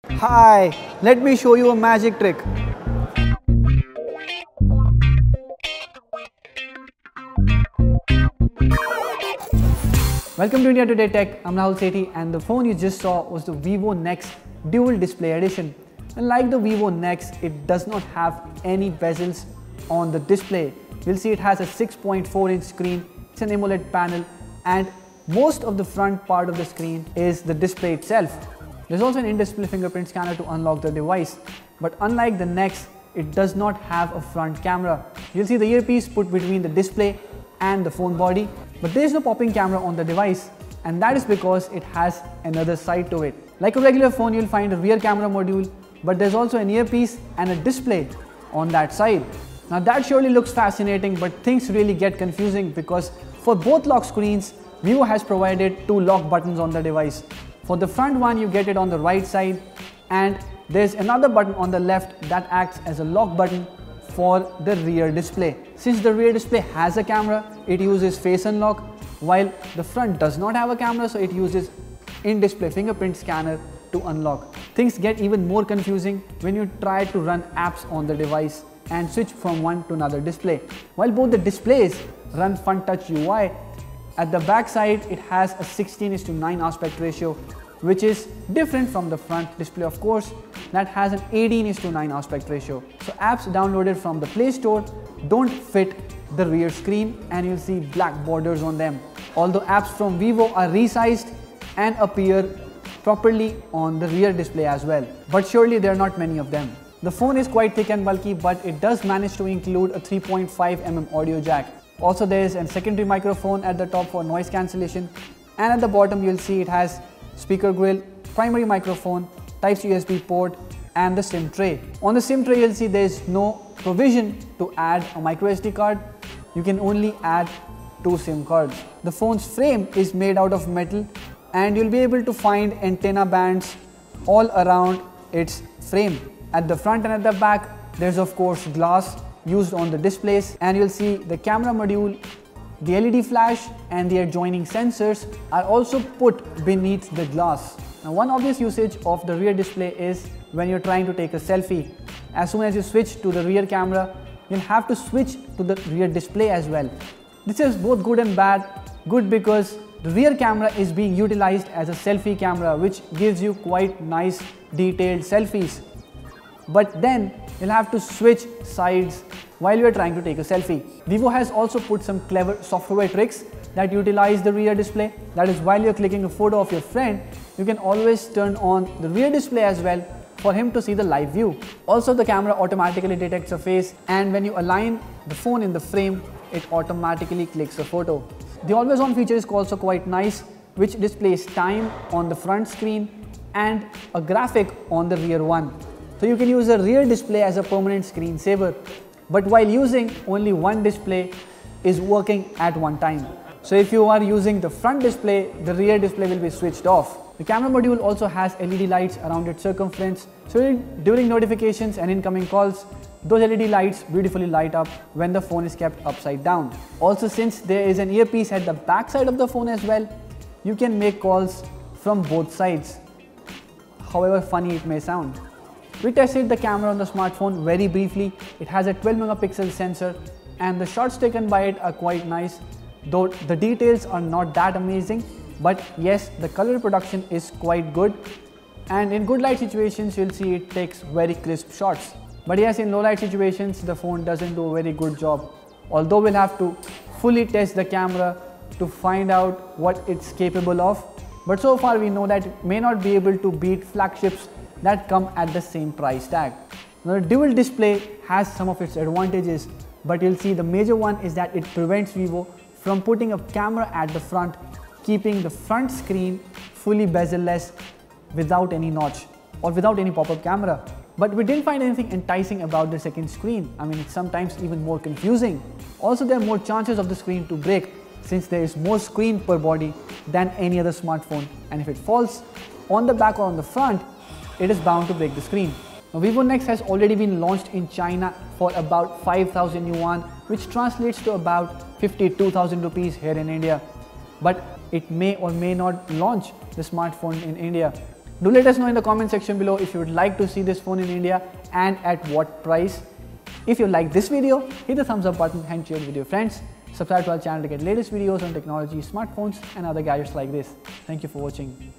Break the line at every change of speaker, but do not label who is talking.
Hi, let me show you a magic trick. Welcome to India Today Tech. I'm Rahul Sethi, and the phone you just saw was the Vivo NEX Dual Display Edition. Unlike the Vivo NEX, it does not have any bezels on the display. You'll see it has a 6.4-inch screen, it's an AMOLED panel, and most of the front part of the screen is the display itself. There's also an in-display fingerprint scanner to unlock the device, but unlike the NEX, it does not have a front camera. You'll see the earpiece put between the display and the phone body, but there is no popping camera on the device, and that is because it has another side to it. Like a regular phone, you'll find a rear camera module, but there's also an earpiece and a display on that side. Now that surely looks fascinating, but things really get confusing because for both lock screens, Vivo has provided two lock buttons on the device. For the front one, you get it on the right side, and there's another button on the left that acts as a lock button for the rear display. Since the rear display has a camera, it uses face unlock, while the front does not have a camera, so it uses in-display fingerprint scanner to unlock. Things get even more confusing when you try to run apps on the device and switch from one to another display. While both the displays run Fun Touch UI, at the back side it has a 16:9 aspect ratio, which is different from the front display, of course, that has an 18:9 aspect ratio. So apps downloaded from the Play Store don't fit the rear screen, and you'll see black borders on them. Although apps from Vivo are resized and appear properly on the rear display as well, but surely there are not many of them. The phone is quite thick and bulky, but it does manage to include a 3.5mm audio jack. Also, there is a secondary microphone at the top for noise cancellation, and at the bottom you'll see it has speaker grill, primary microphone, Type-C USB port, and the SIM tray. On the SIM tray, you'll see there is no provision to add a microSD card. You can only add 2 SIM cards. The phone's frame is made out of metal, and you'll be able to find antenna bands all around its frame. At the front and at the back, there's of course glass used on the displays, and you'll see the camera module, the LED flash, and the adjoining sensors are also put beneath the glass. Now, one obvious usage of the rear display is when you're trying to take a selfie. As soon as you switch to the rear camera, you'll have to switch to the rear display as well. This is both good and bad. Good because the rear camera is being utilized as a selfie camera, which gives you quite nice detailed selfies. But then you'll have to switch sides while you're trying to take a selfie. Vivo has also put some clever software tricks that utilize the rear display. That is, while you're clicking a photo of your friend, you can always turn on the rear display as well for him to see the live view. Also, the camera automatically detects a face, and when you align the phone in the frame, it automatically clicks a photo. The always on feature is also quite nice, which displays time on the front screen and a graphic on the rear one. So you can use a rear display as a permanent screensaver, but while using only one display is working at one time. So if you are using the front display, the rear display will be switched off. The camera module also has LED lights around its circumference, so during notifications and incoming calls, those LED lights beautifully light up when the phone is kept upside down. Also, since there is an earpiece at the back side of the phone as well, you can make calls from both sides, however funny it may sound. We tested the camera on the smartphone very briefly. It has a 12-megapixel sensor, and the shots taken by it are quite nice, though the details are not that amazing. But yes, the color reproduction is quite good, and in good light situations you'll see it takes very crisp shots. But yes, in low light situations the phone doesn't do a very good job, although we'll have to fully test the camera to find out what it's capable of. But so far we know that it may not be able to beat flagships that come at the same price tag. Now, the dual display has some of its advantages, but you'll see the major one is that it prevents Vivo from putting a camera at the front, keeping the front screen fully bezel-less without any notch or without any pop-up camera. But we didn't find anything enticing about the second screen. I mean, it's sometimes even more confusing. Also, there are more chances of the screen to break since there is more screen per body than any other smartphone, and if it falls on the back or on the front, it is bound to break the screen. Now, Vivo NEX has already been launched in China for about 5,000 yuan, which translates to about 52,000 rupees here in India. But it may or may not launch the smartphone in India. Do let us know in the comment section below if you would like to see this phone in India and at what price. If you like this video, hit the thumbs up button and share it with your friends. Subscribe to our channel to get latest videos on technology, smartphones and other gadgets like this. Thank you for watching.